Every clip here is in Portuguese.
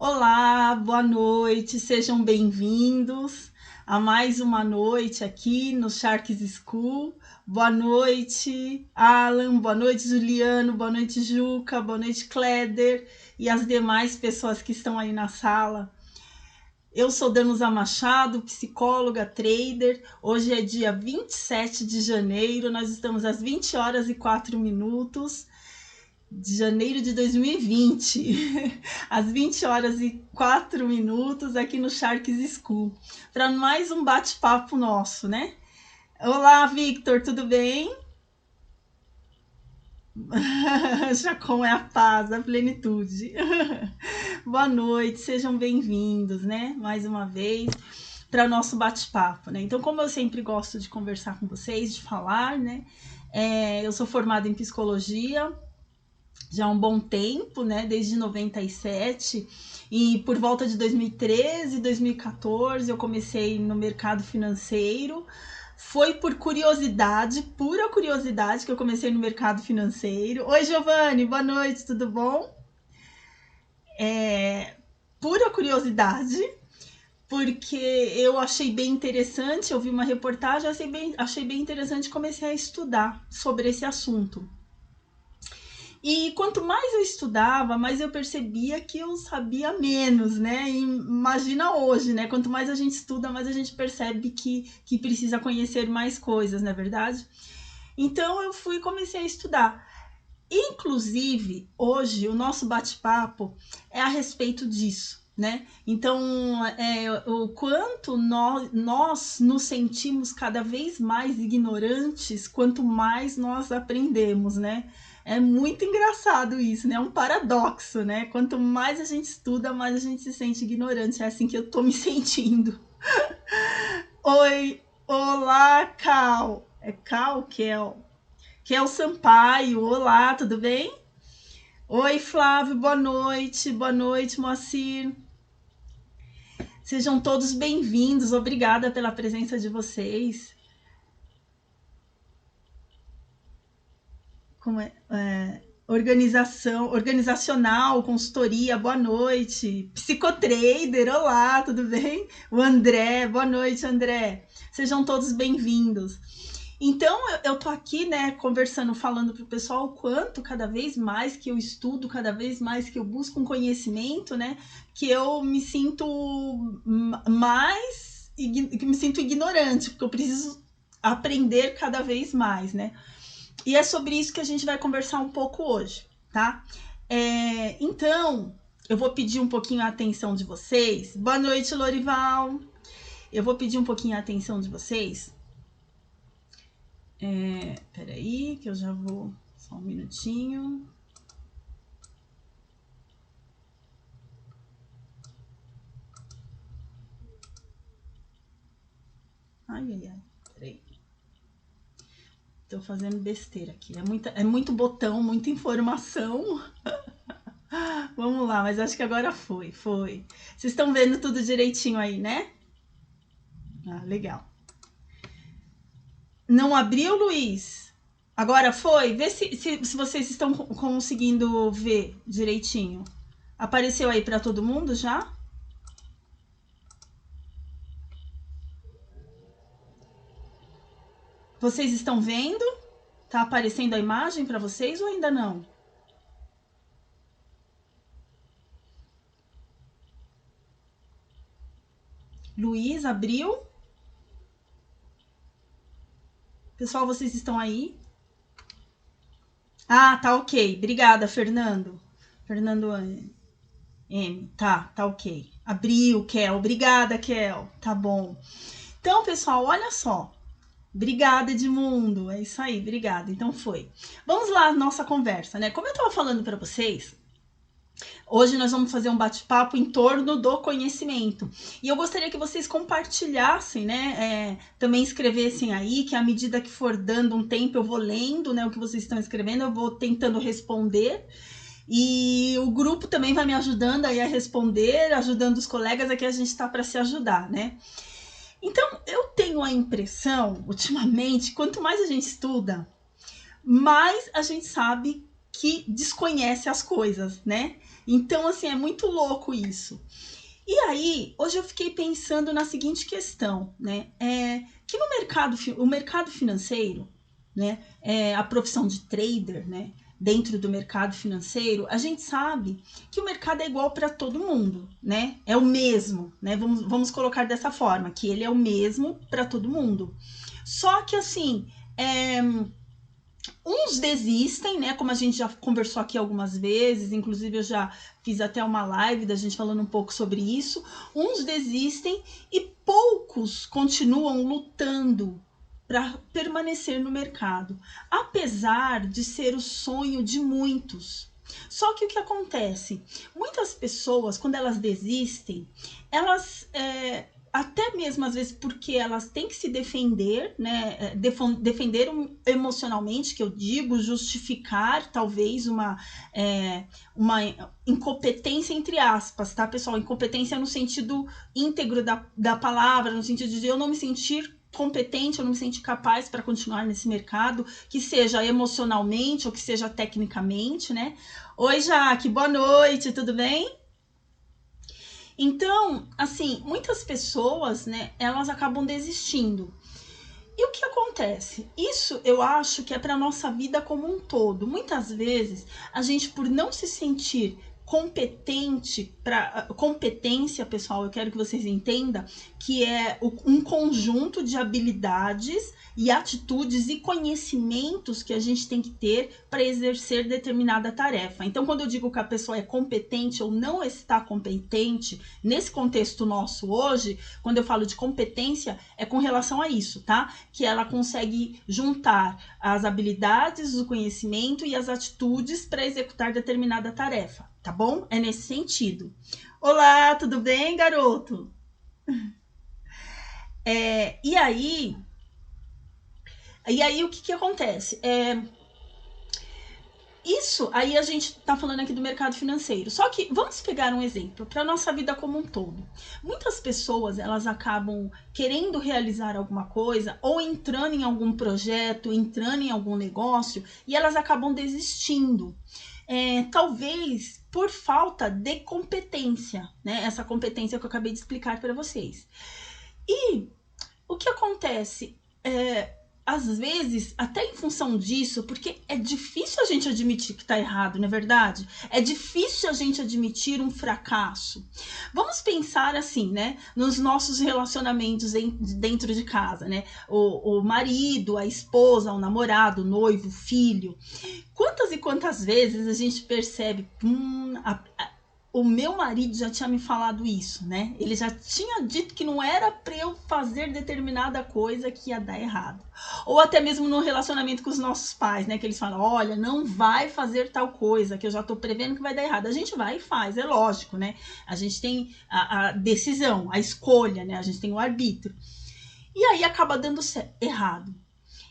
Olá, boa noite, sejam bem-vindos a mais uma noite aqui no Sharks School. Boa noite, Alan, boa noite, Juliano, boa noite, Juca, boa noite, Kleder e as demais pessoas que estão aí na sala. Eu sou Danusa Machado, psicóloga, trader. Hoje é dia 27 de janeiro, nós estamos às 20 horas e 4 minutos de janeiro de 2020, às 20 horas e 4 minutos aqui no Sharks School, para mais um bate-papo nosso, né? Olá, Victor, tudo bem? Chacon é a paz, a plenitude. Boa noite, sejam bem-vindos, né? Mais uma vez para o nosso bate-papo, né? Então, como eu sempre gosto de conversar com vocês, de falar, né? Eu sou formada em psicologia já há um bom tempo, né? Desde 97, e por volta de 2013, 2014 eu comecei no mercado financeiro. Foi por curiosidade, pura curiosidade, que eu comecei no mercado financeiro. Oi, Giovanni, boa noite, tudo bom? Pura curiosidade, porque eu achei bem interessante, eu vi uma reportagem, achei bem interessante e comecei a estudar sobre esse assunto. E quanto mais eu estudava, mais eu percebia que eu sabia menos, né? E imagina hoje, né? Quanto mais a gente estuda, mais a gente percebe que precisa conhecer mais coisas, não é verdade? Então eu fui e comecei a estudar. Inclusive, hoje, o nosso bate-papo é a respeito disso, né? Então, o quanto nós nos sentimos cada vez mais ignorantes, quanto mais nós aprendemos, né? É muito engraçado isso, né? É um paradoxo, né? Quanto mais a gente estuda, mais a gente se sente ignorante. É assim que eu tô me sentindo. Oi, olá, Cal. É Cal, Kel? Kel Sampaio, olá, tudo bem? Oi, Flávio, boa noite, Moacir. Sejam todos bem-vindos, obrigada pela presença de vocês. Como organizacional, consultoria, boa noite. Psicotrader, olá, tudo bem? O André, boa noite, André. Sejam todos bem-vindos. Então, eu tô aqui, né, conversando, falando pro pessoal o quanto cada vez mais que eu estudo, cada vez mais que eu busco um conhecimento, né, que eu me sinto que me sinto ignorante, porque eu preciso aprender cada vez mais, né? E é sobre isso que a gente vai conversar um pouco hoje, tá? Então, eu vou pedir um pouquinho a atenção de vocês. Boa noite, Lorival. Eu vou pedir um pouquinho a atenção de vocês. Peraí, que eu já vou. Só um minutinho. Ai. Peraí. Tô fazendo besteira aqui. É muito botão, muita informação. Vamos lá, mas acho que agora foi. Vocês estão vendo tudo direitinho aí, né? Ah, legal. Não abriu, Luiz? Agora foi? Vê se vocês estão conseguindo ver direitinho. Apareceu aí para todo mundo já? Vocês estão vendo? Tá aparecendo a imagem para vocês ou ainda não? Luiz, abriu? Pessoal, vocês estão aí? Ah, tá ok. Obrigada, Fernando. Fernando M. Tá ok. Abriu, Kel. Obrigada, Kel. Tá bom. Então, pessoal, olha só. Obrigada, Edmundo. É isso aí, obrigada. Então foi. Vamos lá, nossa conversa, né? Como eu estava falando para vocês, hoje nós vamos fazer um bate-papo em torno do conhecimento. E eu gostaria que vocês compartilhassem, né? Também escrevessem aí, que à medida que for dando um tempo, eu vou lendo, né? O que vocês estão escrevendo, eu vou tentando responder. E o grupo também vai me ajudando aí a responder, ajudando os colegas, aqui a gente está para se ajudar, né? Então, eu tenho a impressão, ultimamente, quanto mais a gente estuda, mais a gente sabe que desconhece as coisas, né? Então, assim, é muito louco isso. E aí, hoje eu fiquei pensando na seguinte questão, né? Que no o mercado financeiro, né? A profissão de trader, né? Dentro do mercado financeiro, a gente sabe que o mercado é igual para todo mundo, né? É o mesmo, né? Vamos colocar dessa forma, que ele é o mesmo para todo mundo. Só que assim, uns desistem, né? Como a gente já conversou aqui algumas vezes, inclusive eu já fiz até uma live da gente falando um pouco sobre isso. Uns desistem e poucos continuam lutando para permanecer no mercado, apesar de ser o sonho de muitos. Só que o que acontece? Muitas pessoas, quando elas desistem, elas até mesmo às vezes porque elas têm que se defender, né? Defender emocionalmente, que eu digo, justificar talvez uma incompetência entre aspas, tá, pessoal? Incompetência no sentido íntegro da palavra, no sentido de eu não me sentir competente, eu não me sentir capaz para continuar nesse mercado, que seja emocionalmente ou que seja tecnicamente, né? Oi, Jaque, boa noite, tudo bem? Então, assim, muitas pessoas, né, elas acabam desistindo. E o que acontece? Isso eu acho que é para nossa vida como um todo. Muitas vezes, a gente, por não se sentir competente, competência, pessoal, eu quero que vocês entendam que é um conjunto de habilidades e atitudes e conhecimentos que a gente tem que ter para exercer determinada tarefa. Então, quando eu digo que a pessoa é competente ou não está competente, nesse contexto nosso hoje, quando eu falo de competência, é com relação a isso, tá? Que ela consegue juntar as habilidades, o conhecimento e as atitudes para executar determinada tarefa, tá bom? É nesse sentido. Olá, tudo bem, garoto? E aí, o que acontece? Isso aí a gente tá falando aqui do mercado financeiro. Só que vamos pegar um exemplo para nossa vida como um todo. Muitas pessoas elas acabam querendo realizar alguma coisa ou entrando em algum projeto, entrando em algum negócio e elas acabam desistindo. Talvez por falta de competência, né? Essa competência que eu acabei de explicar para vocês. E o que acontece? Às vezes, até em função disso, porque é difícil a gente admitir que tá errado, não é verdade? É difícil a gente admitir um fracasso. Vamos pensar assim, né? Nos nossos relacionamentos dentro de casa, né? O marido, a esposa, o namorado, o noivo, o filho. Quantas e quantas vezes a gente percebe, o meu marido já tinha me falado isso, né? Ele já tinha dito que não era para eu fazer determinada coisa que ia dar errado. Ou até mesmo no relacionamento com os nossos pais, né? Que eles falam, olha, não vai fazer tal coisa, que eu já tô prevendo que vai dar errado. A gente vai e faz, é lógico, né? A gente tem a decisão, a escolha, né? A gente tem o arbítrio. E aí acaba dando errado.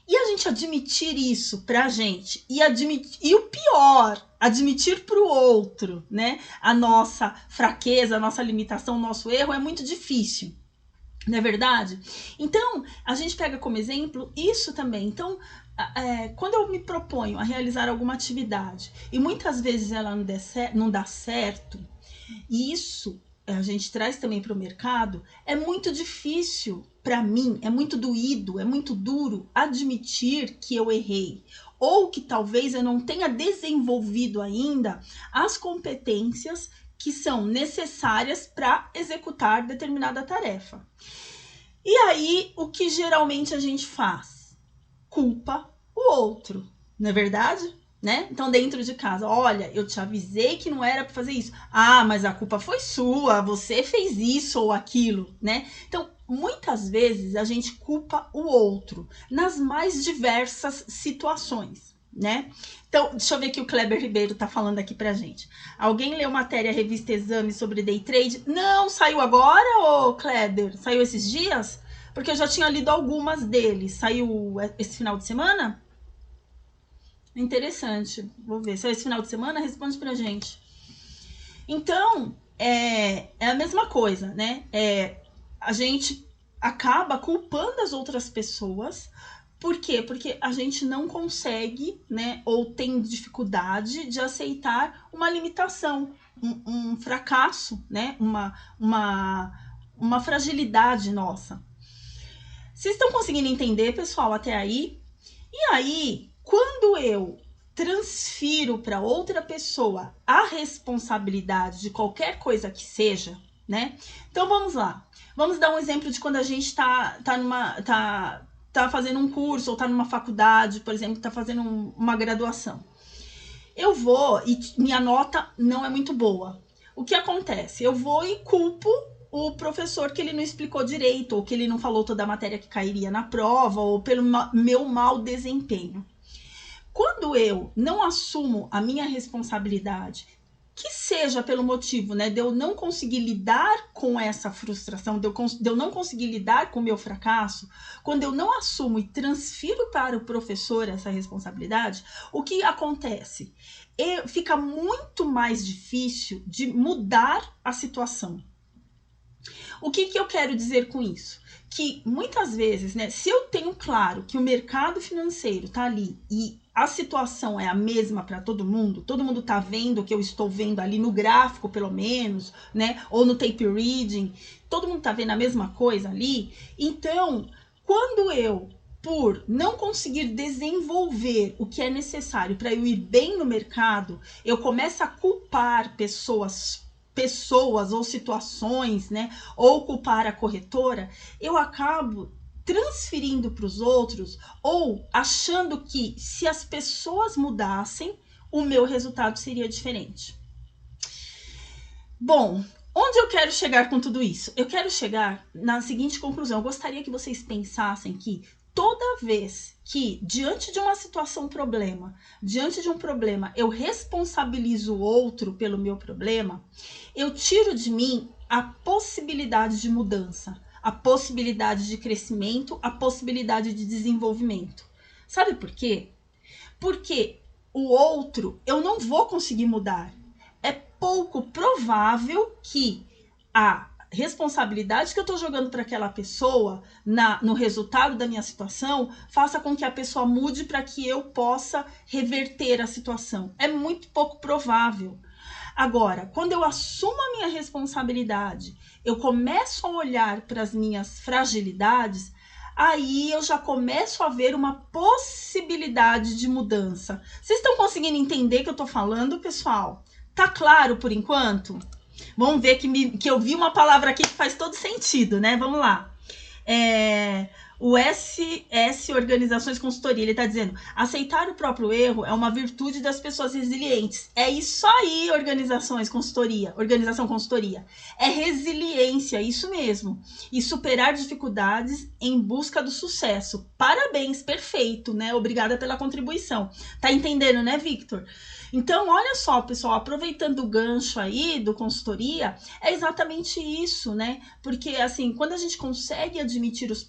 E a gente admitir isso pra gente e o pior, admitir pro outro, né? A nossa fraqueza, a nossa limitação, o nosso erro é muito difícil. Não é verdade? Então, a gente pega como exemplo isso também. Então, quando eu me proponho a realizar alguma atividade e muitas vezes ela não dá certo, e isso a gente traz também para o mercado, é muito difícil para mim, é muito doído, é muito duro admitir que eu errei. Ou que talvez eu não tenha desenvolvido ainda as competências que são necessárias para executar determinada tarefa. E aí, o que geralmente a gente faz? Culpa o outro, não é verdade? Né? Então, dentro de casa, olha, eu te avisei que não era para fazer isso. Ah, mas a culpa foi sua, você fez isso ou aquilo, né? Então, muitas vezes a gente culpa o outro nas mais diversas situações, né? Então, deixa eu ver o que o Kleber Ribeiro tá falando aqui pra gente. Alguém leu matéria revista Exame sobre day trade? Não, saiu agora, ô Kleber? Saiu esses dias? Porque eu já tinha lido algumas deles. Saiu esse final de semana? Interessante. Vou ver. Saiu esse final de semana? Responde pra gente. Então, é a mesma coisa, né? A gente acaba culpando as outras pessoas Por quê? Porque a gente não consegue, né, ou tem dificuldade de aceitar uma limitação, um fracasso, né, uma fragilidade nossa. Vocês estão conseguindo entender, pessoal, até aí? E aí, quando eu transfiro para outra pessoa a responsabilidade de qualquer coisa que seja, né? Então vamos lá. Vamos dar um exemplo de quando a gente tá fazendo um curso ou tá numa faculdade, por exemplo, tá fazendo uma graduação. Eu vou e minha nota não é muito boa. O que acontece? Eu vou e culpo o professor que ele não explicou direito, ou que ele não falou toda a matéria que cairia na prova, ou pelo meu mau desempenho. Quando eu não assumo a minha responsabilidade, que seja pelo motivo, né, de eu não conseguir lidar com essa frustração, de eu não conseguir lidar com o meu fracasso, quando eu não assumo e transfiro para o professor essa responsabilidade, o que acontece? Fica muito mais difícil de mudar a situação. O que eu quero dizer com isso? Que muitas vezes, né, se eu tenho claro que o mercado financeiro está ali e a situação é a mesma para todo mundo está vendo o que eu estou vendo ali no gráfico, pelo menos, né, ou no tape reading, todo mundo está vendo a mesma coisa ali, então, quando eu, por não conseguir desenvolver o que é necessário para eu ir bem no mercado, eu começo a culpar pessoas ou situações, né, ou culpar a corretora, eu acabo transferindo para os outros ou achando que se as pessoas mudassem, o meu resultado seria diferente. Bom, onde eu quero chegar com tudo isso? Eu quero chegar na seguinte conclusão. Eu gostaria que vocês pensassem que toda vez que, diante de uma situação diante de um problema, eu responsabilizo o outro pelo meu problema, eu tiro de mim a possibilidade de mudança, a possibilidade de crescimento, a possibilidade de desenvolvimento. Sabe por quê? Porque o outro eu não vou conseguir mudar. É pouco provável que a responsabilidade que eu estou jogando para aquela pessoa no resultado da minha situação faça com que a pessoa mude para que eu possa reverter a situação. É muito pouco provável. Agora, quando eu assumo a minha responsabilidade, eu começo a olhar para as minhas fragilidades, aí eu já começo a ver uma possibilidade de mudança. Vocês estão conseguindo entender o que eu estou falando, pessoal? Tá claro por enquanto? Vamos ver que eu vi uma palavra aqui que faz todo sentido, né? Vamos lá. O SS Organizações Consultoria, ele está dizendo: aceitar o próprio erro é uma virtude das pessoas resilientes. É isso aí, organização consultoria. É resiliência, isso mesmo. E superar dificuldades em busca do sucesso. Parabéns, perfeito, né? Obrigada pela contribuição. Tá entendendo, né, Victor? Então, olha só, pessoal, aproveitando o gancho aí do consultoria, é exatamente isso, né? Porque, assim, quando a gente consegue admitir os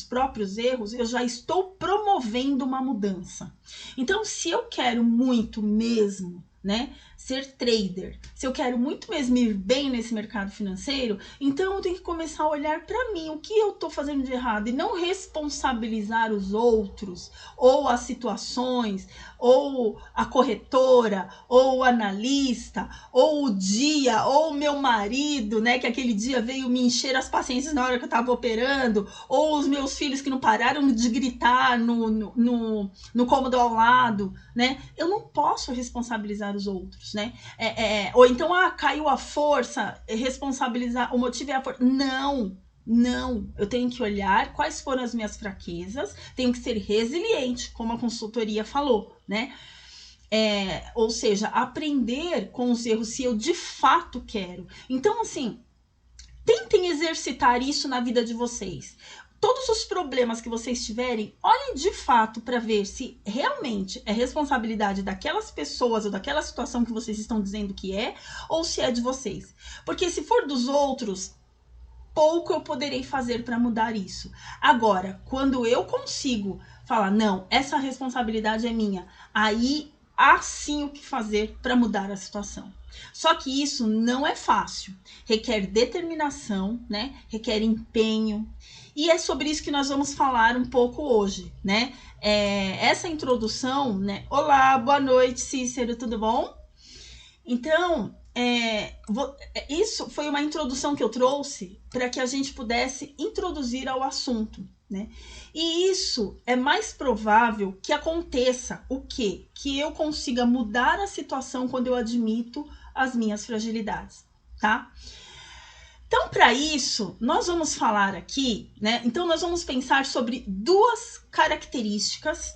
próprios erros, eu já estou promovendo uma mudança. Então, se eu quero muito mesmo, né, ser trader, se eu quero muito mesmo ir bem nesse mercado financeiro, então eu tenho que começar a olhar para mim, o que eu estou fazendo de errado, e não responsabilizar os outros, ou as situações, ou a corretora, ou o analista, ou o dia, ou o meu marido, né, que aquele dia veio me encher as paciências na hora que eu estava operando, ou os meus filhos que não pararam de gritar no cômodo ao lado, né? Eu não posso responsabilizar os outros, né? Ou então, caiu a força, responsabilizar, o motivo é a força. Não, eu tenho que olhar quais foram as minhas fraquezas, tenho que ser resiliente, como a consultoria falou, né? Ou seja, aprender com os erros se eu de fato quero. Então, assim, tentem exercitar isso na vida de vocês. Todos os problemas que vocês tiverem, olhem de fato para ver se realmente é responsabilidade daquelas pessoas ou daquela situação que vocês estão dizendo que é, ou se é de vocês. Porque se for dos outros, pouco eu poderei fazer para mudar isso. Agora, quando eu consigo falar, não, essa responsabilidade é minha, aí há sim o que fazer para mudar a situação. Só que isso não é fácil, requer determinação, né? Requer empenho. E é sobre isso que nós vamos falar um pouco hoje, né? Essa introdução, né? Olá, boa noite, Cícero, tudo bom? Então, isso foi uma introdução que eu trouxe para que a gente pudesse introduzir ao assunto, né? E isso é mais provável que aconteça o quê? Que eu consiga mudar a situação quando eu admito as minhas fragilidades, tá? Então, para isso, nós vamos falar aqui, né? Então, nós vamos pensar sobre duas características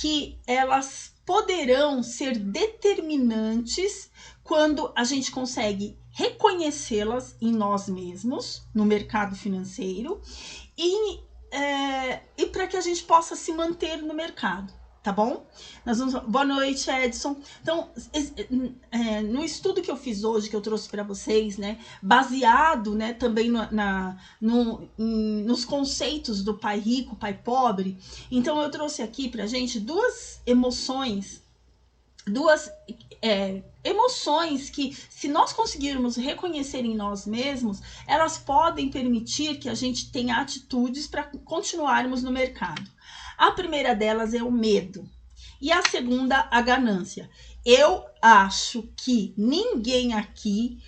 que elas poderão ser determinantes quando a gente consegue reconhecê-las em nós mesmos, no mercado financeiro, e para que a gente possa se manter no mercado, tá bom? Boa noite, Edson. Então, no estudo que eu fiz hoje, que eu trouxe para vocês, né, baseado, né, também nos conceitos do pai rico, pai pobre, então eu trouxe aqui pra gente duas emoções que, se nós conseguirmos reconhecer em nós mesmos, elas podem permitir que a gente tenha atitudes para continuarmos no mercado. A primeira delas é o medo e a segunda, a ganância. Eu acho que ninguém aqui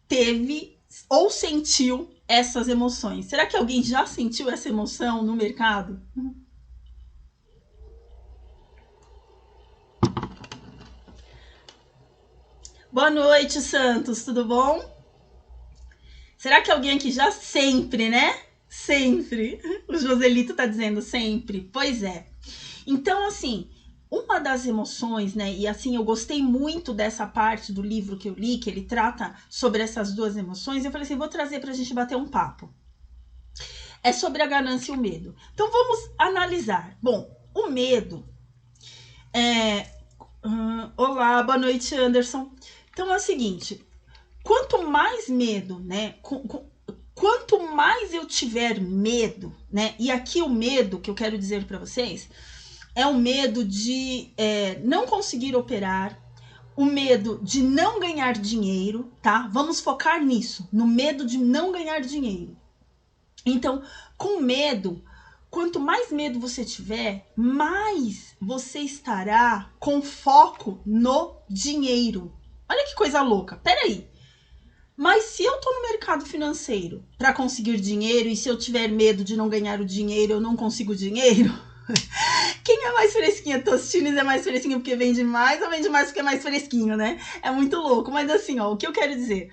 teve ou sentiu essas emoções. Será que alguém já sentiu essa emoção no mercado? Boa noite, Santos, tudo bom? Será que alguém aqui já sempre, né? Sempre. O Joselito tá dizendo sempre. Pois é. Então, assim, uma das emoções, né? E assim, eu gostei muito dessa parte do livro que eu li, que ele trata sobre essas duas emoções. Eu falei assim, vou trazer pra gente bater um papo. É sobre a ganância e o medo. Então, vamos analisar. Bom, o medo olá, boa noite, Anderson. Então é o seguinte, quanto mais medo, né? Quanto mais eu tiver medo, né? E aqui o medo que eu quero dizer para vocês é o medo de não conseguir operar, o medo de não ganhar dinheiro, tá? Vamos focar nisso, no medo de não ganhar dinheiro. Então, com medo, quanto mais medo você tiver, mais você estará com foco no dinheiro. Olha que coisa louca. Peraí. Mas se eu tô no mercado financeiro para conseguir dinheiro e se eu tiver medo de não ganhar o dinheiro, eu não consigo dinheiro? Quem é mais fresquinha? Tostines é mais fresquinho porque vende mais ou vende mais porque é mais fresquinho, né? É muito louco. Mas assim, ó, o que eu quero dizer?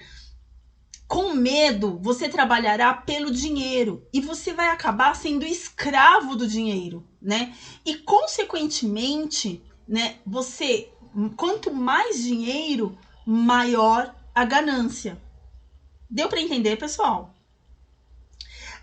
Com medo, você trabalhará pelo dinheiro e você vai acabar sendo escravo do dinheiro, né? E consequentemente, né, quanto mais dinheiro, maior a ganância. Deu para entender, pessoal?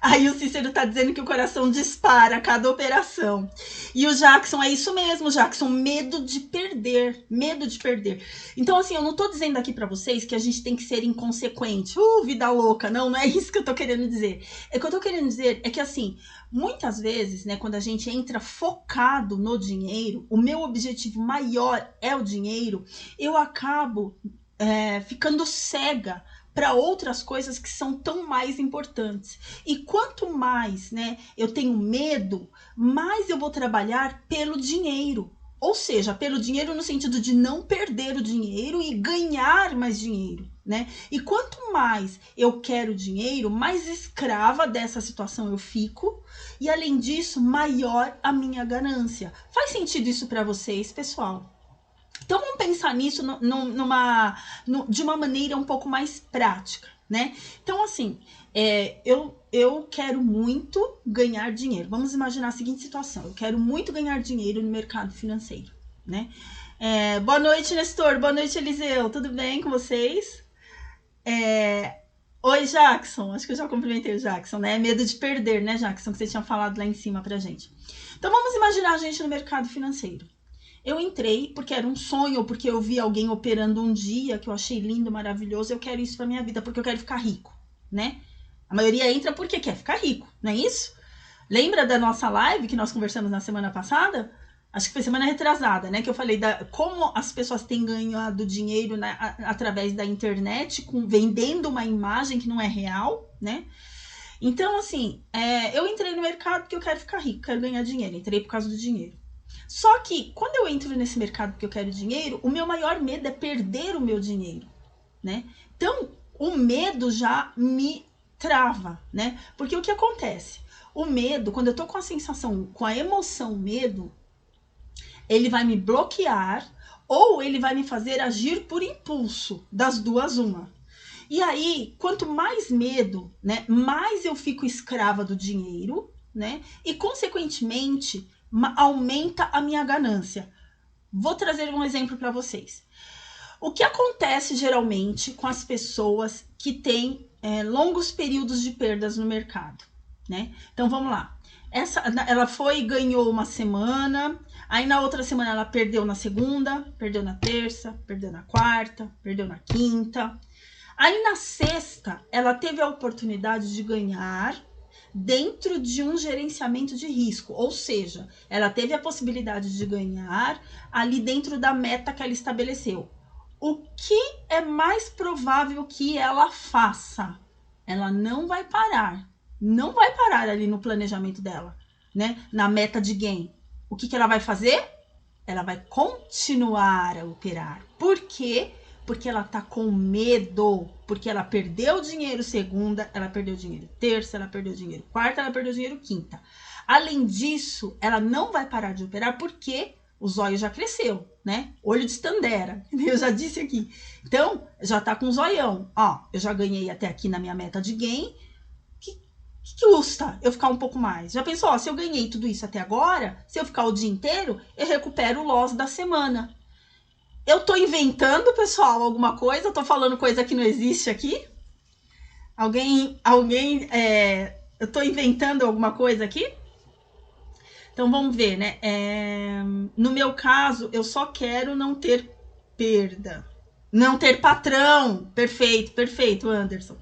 Aí o Cícero tá dizendo que o coração dispara a cada operação. E o Jackson, é isso mesmo, Jackson, medo de perder, medo de perder. Então, assim, eu não tô dizendo aqui para vocês que a gente tem que ser inconsequente, vida louca, não é isso que eu tô querendo dizer. O que eu tô querendo dizer é que, assim, muitas vezes, né, quando a gente entra focado no dinheiro, o meu objetivo maior é o dinheiro, eu acabo ficando cega para outras coisas que são tão mais importantes. E quanto mais, né, eu tenho medo, mais eu vou trabalhar pelo dinheiro. Ou seja, pelo dinheiro no sentido de não perder o dinheiro e ganhar mais dinheiro, né? E quanto mais eu quero dinheiro, mais escrava dessa situação eu fico. E além disso, maior a minha ganância. Faz sentido isso para vocês, pessoal? Então vamos pensar nisso de uma maneira um pouco mais prática, né? Então, assim, eu quero muito ganhar dinheiro. Vamos imaginar a seguinte situação: eu quero muito ganhar dinheiro no mercado financeiro, né? Boa noite, Nestor. Boa noite, Eliseu. Tudo bem com vocês? Oi, Jackson. Acho que eu já cumprimentei o Jackson, né? Medo de perder, né, Jackson? Que você tinha falado lá em cima pra gente. Então vamos imaginar a gente no mercado financeiro. Eu entrei porque era um sonho, porque eu vi alguém operando um dia que eu achei lindo, maravilhoso. Eu quero isso pra minha vida, porque eu quero ficar rico, né? A maioria entra porque quer ficar rico, não é isso? Lembra da nossa live que nós conversamos na semana passada? acho que foi semana retrasada, né, que eu falei como as pessoas têm ganhado dinheiro, né, através da internet, vendendo uma imagem que não é real, né? Então, assim, eu entrei no mercado porque eu quero ficar rico, quero ganhar dinheiro, entrei por causa do dinheiro. Só que, quando eu entro nesse mercado porque eu quero dinheiro, o meu maior medo é perder o meu dinheiro, né? Então, o medo já me trava, né? Porque o que acontece? O medo, quando eu tô com a sensação, com a emoção medo, ele vai me bloquear ou ele vai me fazer agir por impulso, das duas uma. E aí, quanto mais medo, né, mais eu fico escrava do dinheiro, né? E consequentemente, aumenta a minha ganância. Vou trazer um exemplo para vocês. O que acontece geralmente com as pessoas que têm longos períodos de perdas no mercado, né? Então vamos lá. Ela ganhou uma semana, aí na outra semana ela perdeu na segunda, perdeu na terça, perdeu na quarta, perdeu na quinta. Aí na sexta, ela teve a oportunidade de ganhar dentro de um gerenciamento de risco, ou seja, ela teve a possibilidade de ganhar ali dentro da meta que ela estabeleceu. O que é mais provável que ela faça? Ela não vai parar. Não vai parar ali no planejamento dela, né? Na meta de gain. O que ela vai fazer? Ela vai continuar a operar. Por quê? Porque ela tá com medo, porque ela perdeu dinheiro segunda, ela perdeu dinheiro terça, ela perdeu dinheiro quarta, ela perdeu dinheiro quinta. Além disso, ela não vai parar de operar porque o zóio já cresceu, né? Olho de Tandera, eu já disse aqui. Então, já tá com zoião. Ó, eu já ganhei até aqui na minha meta de gain. Que custa eu ficar um pouco mais? Já pensou, ó, se eu ganhei tudo isso até agora, se eu ficar o dia inteiro, eu recupero o loss da semana. Eu tô inventando, pessoal, alguma coisa? Eu tô falando coisa que não existe aqui? Eu tô inventando alguma coisa aqui? Então, vamos ver, né? No meu caso, eu só quero não ter perda. Não ter patrão. Perfeito, perfeito, Anderson.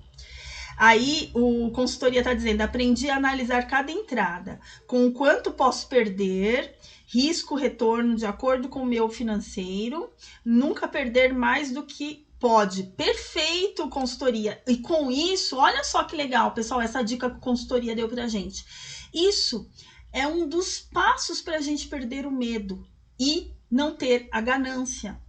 Aí, o consultoria tá dizendo, aprendi a analisar cada entrada, com o quanto posso perder, risco, retorno, de acordo com o meu financeiro, nunca perder mais do que pode. Perfeito, consultoria. E com isso, olha só que legal, pessoal, essa dica que a consultoria deu pra gente. Isso é um dos passos para a gente perder o medo e não ter a ganância.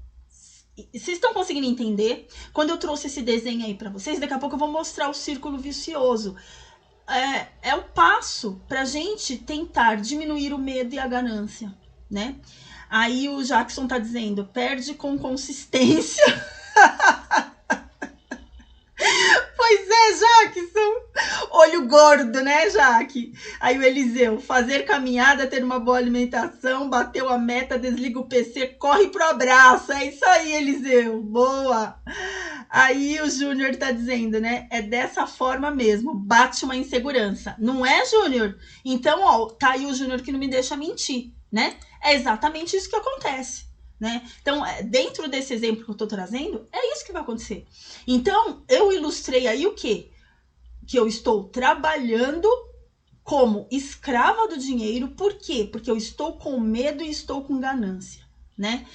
Vocês estão conseguindo entender? Quando eu trouxe esse desenho aí para vocês, daqui a pouco eu vou mostrar o círculo vicioso. É o passo para a gente tentar diminuir o medo e a ganância, né? Aí o Jackson tá dizendo, perde com consistência. Pois é, Jackson. Olho gordo, né, Jaque? Aí o Eliseu, fazer caminhada, ter uma boa alimentação, bateu a meta, desliga o PC, corre pro abraço. É isso aí, Eliseu. Boa. Aí o Júnior tá dizendo, né? É dessa forma mesmo, bate uma insegurança. Não é, Júnior? Então, ó, tá aí o Júnior que não me deixa mentir, né? É exatamente isso que acontece. Né? Então, dentro desse exemplo que eu estou trazendo, é isso que vai acontecer. Então, eu ilustrei aí o quê? Que eu estou trabalhando como escrava do dinheiro. Por quê? Porque eu estou com medo e estou com ganância, né?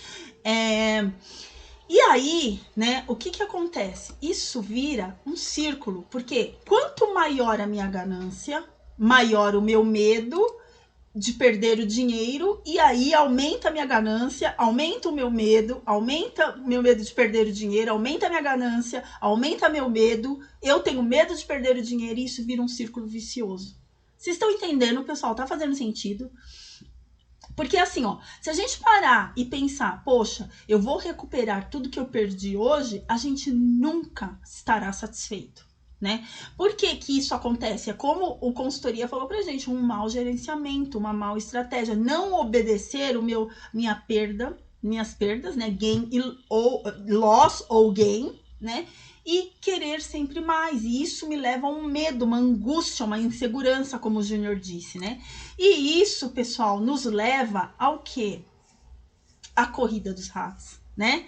E aí, né, o que acontece? Isso vira um círculo, porque quanto maior a minha ganância, maior o meu medo de perder o dinheiro, e aí aumenta a minha ganância, aumenta o meu medo de perder o dinheiro, aumenta a minha ganância, aumenta meu medo, eu tenho medo de perder o dinheiro, e isso vira um círculo vicioso. Vocês estão entendendo, pessoal? Tá fazendo sentido? Porque assim, ó, se a gente parar e pensar, poxa, eu vou recuperar tudo que eu perdi hoje, a gente nunca estará satisfeito. Né? Por que isso acontece? É como o consultoria falou pra gente, um mau gerenciamento, uma mal estratégia, não obedecer minhas perdas, né? Gain ou loss ou gain, né? E querer sempre mais. E isso me leva a um medo, uma angústia, uma insegurança, como o Júnior disse, né? E isso, pessoal, nos leva ao quê? A corrida dos ratos. Né?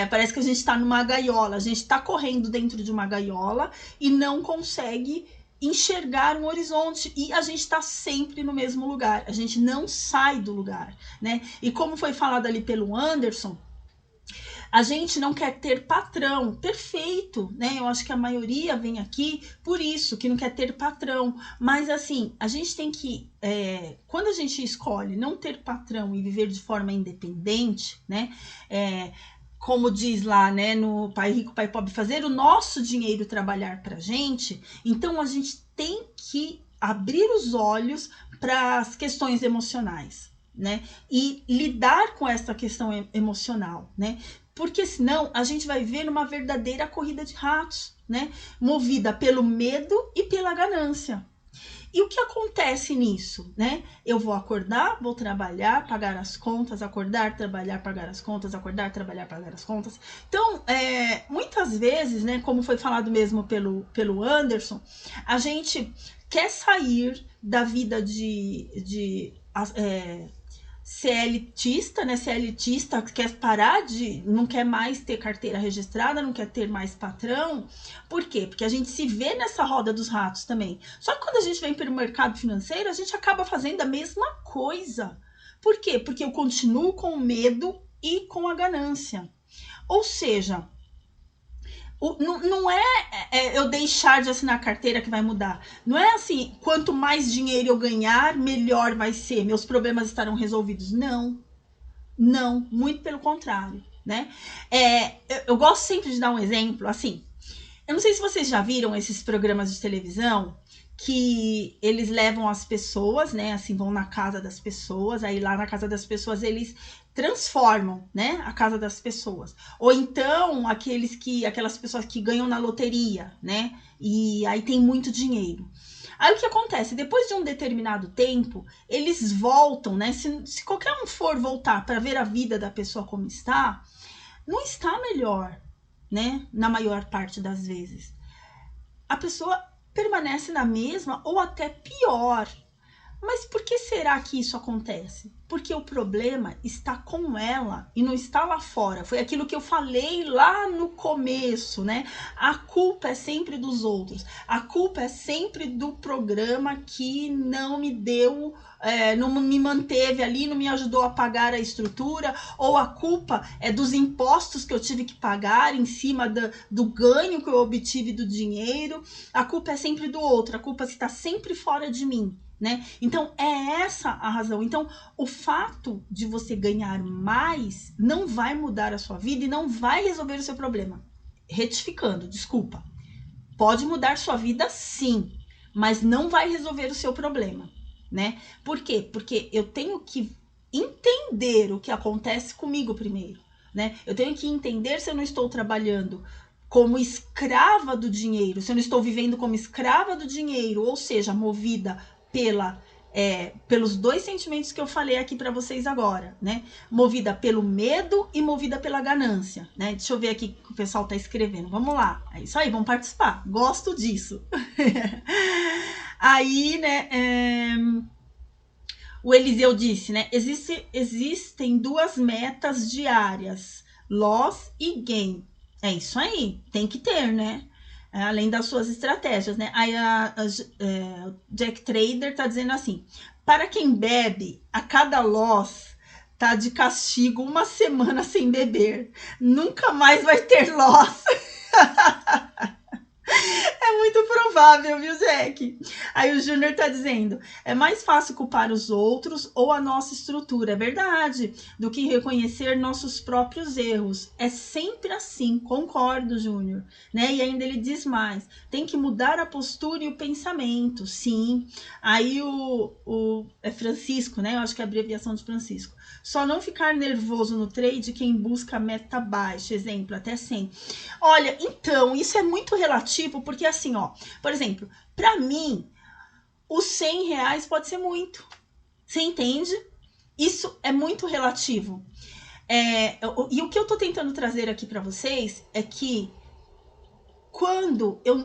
Parece que a gente está numa gaiola, a gente está correndo dentro de uma gaiola e não consegue enxergar um horizonte, e a gente está sempre no mesmo lugar, a gente não sai do lugar, né? E como foi falado ali pelo Anderson, a gente não quer ter patrão, perfeito, né? Eu acho que a maioria vem aqui por isso, que não quer ter patrão. Mas assim, a gente tem que, quando a gente escolhe não ter patrão e viver de forma independente, né? Como diz lá, né, no Pai Rico, Pai Pobre, fazer o nosso dinheiro trabalhar pra gente, então a gente tem que abrir os olhos para as questões emocionais, né? E lidar com essa questão emocional, né? Porque senão a gente vai ver uma verdadeira corrida de ratos, né? Movida pelo medo e pela ganância. E o que acontece nisso, né? Eu vou acordar, vou trabalhar, pagar as contas, acordar, trabalhar, pagar as contas, acordar, trabalhar, pagar as contas. Então, muitas vezes, né, como foi falado mesmo pelo Anderson, a gente quer sair da vida de CLTista, né? CLTista quer parar de. Não quer mais ter carteira registrada, não quer ter mais patrão. Por quê? Porque a gente se vê nessa roda dos ratos também. Só que quando a gente vem para o mercado financeiro, a gente acaba fazendo a mesma coisa. Por quê? Porque eu continuo com o medo e com a ganância. Ou seja, não é eu deixar de assinar carteira que vai mudar. Não é assim, quanto mais dinheiro eu ganhar, melhor vai ser, meus problemas estarão resolvidos. Não, muito pelo contrário, né? Eu gosto sempre de dar um exemplo, assim, eu não sei se vocês já viram esses programas de televisão que eles levam as pessoas, né? Assim, vão na casa das pessoas, aí lá na casa das pessoas eles transformam, né, a casa das pessoas. Ou então aquelas pessoas que ganham na loteria, né? E aí tem muito dinheiro. Aí o que acontece? Depois de um determinado tempo, eles voltam, né? Se qualquer um for voltar para ver a vida da pessoa como está, não está melhor, né? Na maior parte das vezes. A pessoa permanece na mesma ou até pior. Mas por que será que isso acontece? Porque o problema está com ela e não está lá fora. Foi aquilo que eu falei lá no começo, né? A culpa é sempre dos outros. A culpa é sempre do programa que não me deu, não me manteve ali, não me ajudou a pagar a estrutura. Ou a culpa é dos impostos que eu tive que pagar em cima do ganho que eu obtive do dinheiro. A culpa é sempre do outro. A culpa está sempre fora de mim. Né? Então é essa a razão. Então o fato de você ganhar mais não vai mudar a sua vida e não vai resolver o seu problema. Retificando, desculpa, pode mudar sua vida sim, mas não vai resolver o seu problema, né? Por quê? Porque eu tenho que entender o que acontece comigo primeiro, né? Eu tenho que entender se eu não estou trabalhando como escrava do dinheiro, se eu não estou vivendo como escrava do dinheiro, ou seja, movida pelos dois sentimentos que eu falei aqui para vocês agora, né? Movida pelo medo e movida pela ganância, né? Deixa eu ver aqui o que o pessoal tá escrevendo. Vamos lá. É isso aí, vamos participar. Gosto disso. Aí, né? O Eliseu disse, né? Existem duas metas diárias, loss e gain. É isso aí, tem que ter, né? Além das suas estratégias, né? Aí Jack Trader tá dizendo assim: para quem bebe, a cada loss tá de castigo uma semana sem beber. Nunca mais vai ter loss. É muito provável, viu, Jack? Aí o Júnior tá dizendo: é mais fácil culpar os outros ou a nossa estrutura, é verdade, do que reconhecer nossos próprios erros. É sempre assim, concordo, Júnior. Né? E ainda ele diz mais: tem que mudar a postura e o pensamento, sim. Aí é Francisco, né? Eu acho que é a abreviação de Francisco. Só não ficar nervoso no trade quem busca meta baixa, exemplo, até 100. Olha, então, isso é muito relativo, porque assim, ó, por exemplo, para mim, os 100 reais pode ser muito. Você entende? Isso é muito relativo. E o que eu tô tentando trazer aqui para vocês é que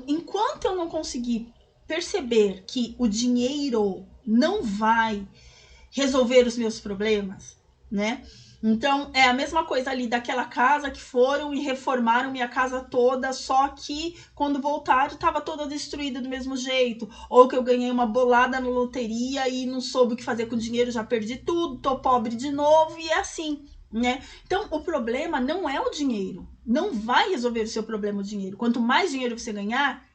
enquanto eu não conseguir perceber que o dinheiro não vai resolver os meus problemas, né? Então, é a mesma coisa ali daquela casa que foram e reformaram minha casa toda, só que quando voltaram estava toda destruída do mesmo jeito. Ou que eu ganhei uma bolada na loteria e não soube o que fazer com o dinheiro, já perdi tudo, tô pobre de novo e é assim, né? Então, o problema não é o dinheiro. Não vai resolver o seu problema o dinheiro. Quanto mais dinheiro você ganhar,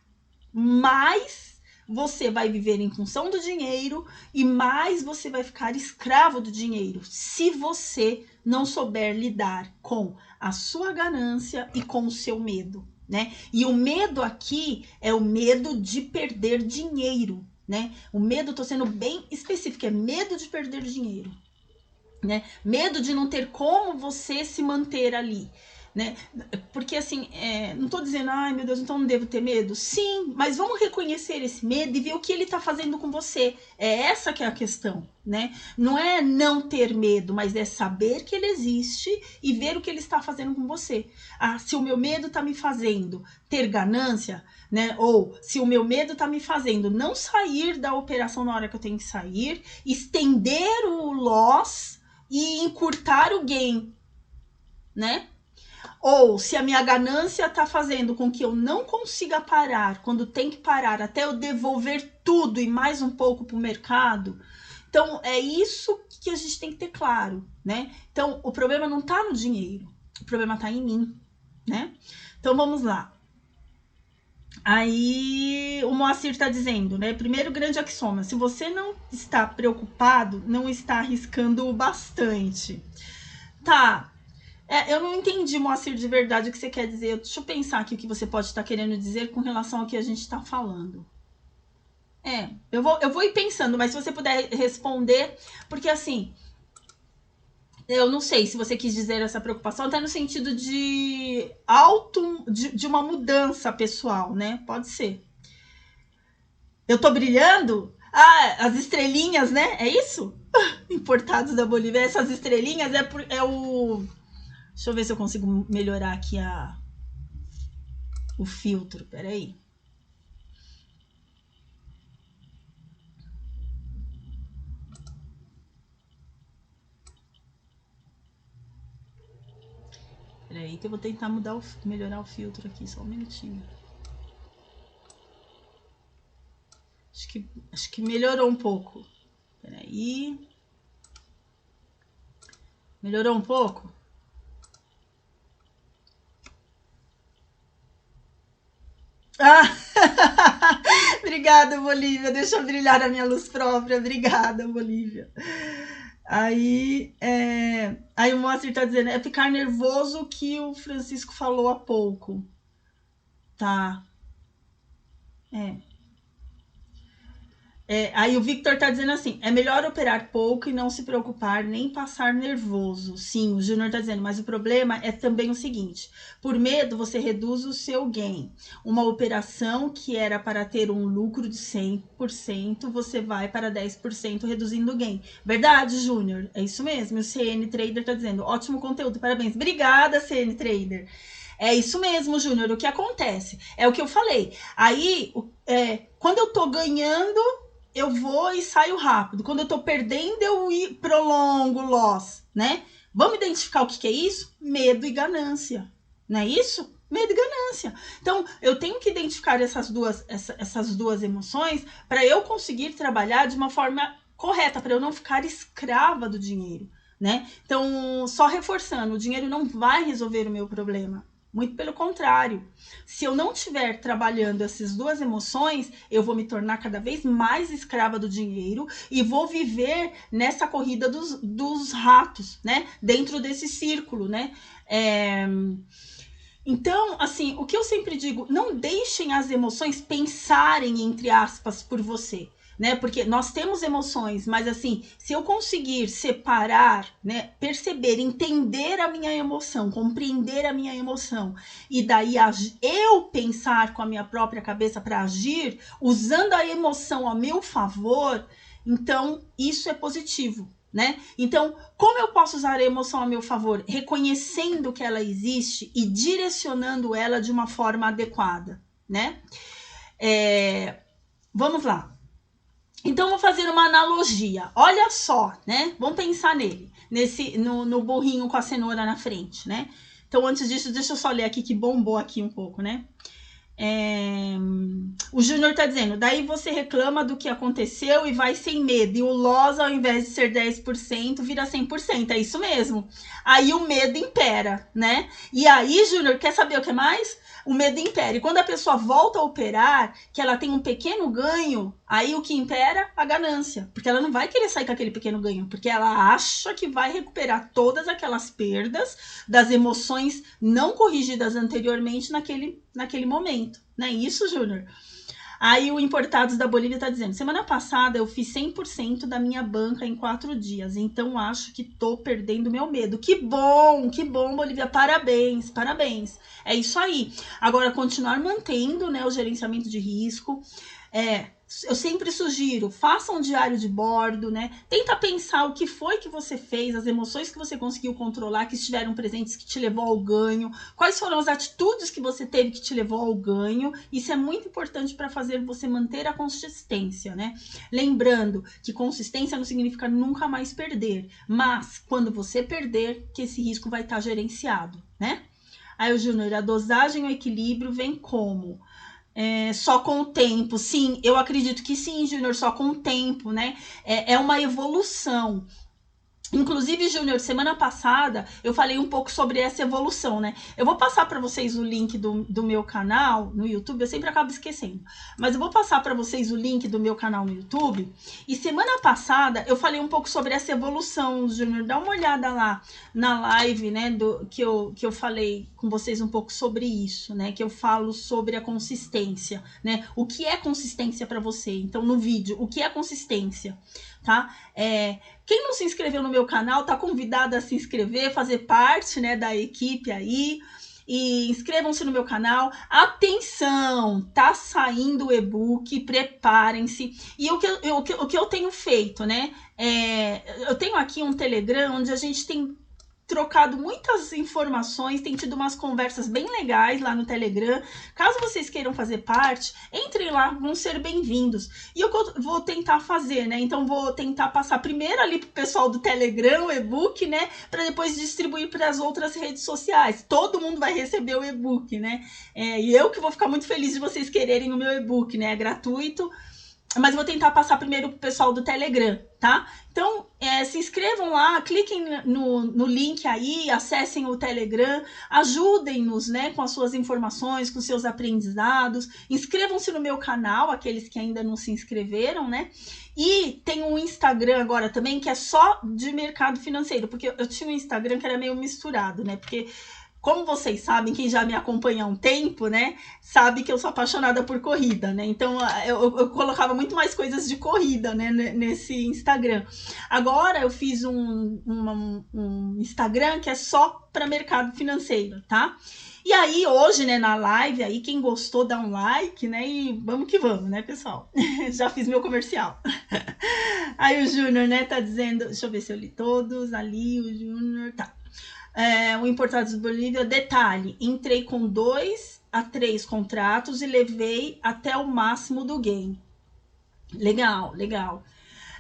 mais você vai viver em função do dinheiro e mais você vai ficar escravo do dinheiro, se você não souber lidar com a sua ganância e com o seu medo, né? E o medo aqui é o medo de perder dinheiro, né? O medo, tô sendo bem específico, é medo de perder dinheiro, né? Medo de não ter como você se manter ali, né? Porque assim, não tô dizendo, ai meu Deus, então não devo ter medo. Sim, mas vamos reconhecer esse medo e ver o que ele tá fazendo com você. É essa que é a questão, né? Não é não ter medo, mas é saber que ele existe e ver o que ele está fazendo com você. Ah, se o meu medo tá me fazendo ter ganância, né? Ou se o meu medo tá me fazendo não sair da operação na hora que eu tenho que sair, estender o loss e encurtar o gain, né? Ou se a minha ganância tá fazendo com que eu não consiga parar quando tem que parar até eu devolver tudo e mais um pouco para o mercado. Então é isso que a gente tem que ter claro, né? Então o problema não tá no dinheiro, o problema tá em mim, né? Então vamos lá. Aí o Moacir está dizendo, né? Primeiro grande axioma: se você não está preocupado, não está arriscando bastante. Tá. Eu não entendi, Moacir, de verdade o que você quer dizer. Deixa eu pensar aqui o que você pode estar querendo dizer com relação ao que a gente está falando. Eu vou ir pensando, mas se você puder responder, porque assim, eu não sei se você quis dizer essa preocupação até no sentido de uma mudança pessoal, né? Pode ser. Eu tô brilhando? Ah, as estrelinhas, né? É isso? Importados da Bolívia. Essas estrelinhas é o... Deixa eu ver se eu consigo melhorar aqui o filtro. Peraí. Peraí que eu vou tentar melhorar o filtro aqui. Só um minutinho. Acho que melhorou um pouco. Peraí. Melhorou um pouco? Ah! Obrigada, Bolívia. Deixa eu brilhar a minha luz própria. Obrigada, Bolívia. Aí o Moacir tá dizendo, é ficar nervoso que o Francisco falou há pouco. Tá. Aí o Victor tá dizendo assim, é melhor operar pouco e não se preocupar, nem passar nervoso. Sim, o Júnior tá dizendo, mas o problema é também o seguinte, por medo você reduz o seu gain. Uma operação que era para ter um lucro de 100%, você vai para 10% reduzindo o gain. Verdade, Júnior, é isso mesmo. O CN Trader tá dizendo, ótimo conteúdo, parabéns. Obrigada, CN Trader. É isso mesmo, Júnior, o que acontece? É o que eu falei. Aí, quando eu tô ganhando, eu vou e saio rápido. Quando eu tô perdendo, eu prolongo o loss, né? Vamos identificar o que é isso? Medo e ganância, não é isso? Medo e ganância. Então, eu tenho que identificar essas duas emoções para eu conseguir trabalhar de uma forma correta, para eu não ficar escrava do dinheiro, né? Então, só reforçando, o dinheiro não vai resolver o meu problema. Muito pelo contrário. Se eu não estiver trabalhando essas duas emoções, eu vou me tornar cada vez mais escrava do dinheiro e vou viver nessa corrida dos ratos, né? Dentro desse círculo, né? Então, assim, o que eu sempre digo, não deixem as emoções pensarem, entre aspas, por você. Né? Porque nós temos emoções, mas assim, se eu conseguir separar, né, perceber, entender a minha emoção, compreender a minha emoção e daí eu pensar com a minha própria cabeça para agir, usando a emoção a meu favor, então isso é positivo. Né? Então, como eu posso usar a emoção a meu favor? Reconhecendo que ela existe e direcionando ela de uma forma adequada, né? Vamos lá. Então, vou fazer uma analogia. Olha só, né? Vamos pensar nele, no burrinho com a cenoura na frente, né? Então, antes disso, deixa eu só ler aqui que bombou aqui um pouco, né? O Júnior tá dizendo, daí você reclama do que aconteceu e vai sem medo. E o loss, ao invés de ser 10%, vira 100%. É isso mesmo. Aí o medo impera, né? E aí, Júnior, quer saber o que mais? O medo impera. E quando a pessoa volta a operar, que ela tem um pequeno ganho, aí o que impera? A ganância. Porque ela não vai querer sair com aquele pequeno ganho, porque ela acha que vai recuperar todas aquelas perdas das emoções não corrigidas anteriormente naquele momento. Não é isso, Júnior? Aí o Importados da Bolívia está dizendo, semana passada eu fiz 100% da minha banca em 4 dias, então acho que tô perdendo meu medo. Que bom, Bolívia, parabéns, parabéns. É isso aí. Agora, continuar mantendo, né, o gerenciamento de risco. Eu sempre sugiro, faça um diário de bordo, né? Tenta pensar o que foi que você fez, as emoções que você conseguiu controlar, que estiveram presentes, que te levou ao ganho, quais foram as atitudes que você teve que te levou ao ganho. Isso é muito importante para fazer você manter a consistência, né? Lembrando que consistência não significa nunca mais perder, mas quando você perder, que esse risco vai estar gerenciado, né? Aí o Júnior, a dosagem e o equilíbrio vem como? Só com o tempo, sim, eu acredito que sim, Júnior, só com o tempo, né? É uma evolução. Inclusive, Júnior, semana passada eu falei um pouco sobre essa evolução, né? Eu vou passar para vocês o link do meu canal no YouTube, eu sempre acabo esquecendo, mas eu vou passar para vocês o link do meu canal no YouTube. E semana passada eu falei um pouco sobre essa evolução, Júnior. Dá uma olhada lá na live, né? Que eu falei com vocês um pouco sobre isso, né? Que eu falo sobre a consistência, né? O que é consistência para você? Então, no vídeo, o que é consistência? Tá? Quem não se inscreveu no meu canal tá convidado a se inscrever, fazer parte, né, da equipe aí. E inscrevam-se no meu canal. Atenção, tá saindo o e-book, preparem-se. E o que eu tenho feito, né? Eu tenho aqui um Telegram onde a gente tem trocado muitas informações, tem tido umas conversas bem legais lá no Telegram. Caso vocês queiram fazer parte, entrem lá, vão ser bem-vindos. E eu vou tentar fazer, né? Então vou tentar passar primeiro ali pro pessoal do Telegram o e-book, né? Para depois distribuir para as outras redes sociais. Todo mundo vai receber o e-book, né? E eu que vou ficar muito feliz de vocês quererem o meu e-book, né? É gratuito. Mas vou tentar passar primeiro pro pessoal do Telegram, tá? Então, se inscrevam lá, cliquem no link aí, acessem o Telegram, ajudem-nos, né, com as suas informações, com seus aprendizados. Inscrevam-se no meu canal, aqueles que ainda não se inscreveram, né? E tem um Instagram agora também, que é só de mercado financeiro, porque eu tinha um Instagram que era meio misturado, né? Porque como vocês sabem, quem já me acompanha há um tempo, né, sabe que eu sou apaixonada por corrida, né? Então eu colocava muito mais coisas de corrida, né, nesse Instagram. Agora eu fiz um Instagram que é só para mercado financeiro, tá? E aí, hoje, né, na live, aí quem gostou dá um like, né? E vamos que vamos, né, pessoal? Já fiz meu comercial. Aí o Júnior, né, tá dizendo... Deixa eu ver se eu li todos. Ali, o Júnior... Tá. O Importados do Bolívia, detalhe, entrei com 2 a 3 contratos e levei até o máximo do gain. Legal, legal.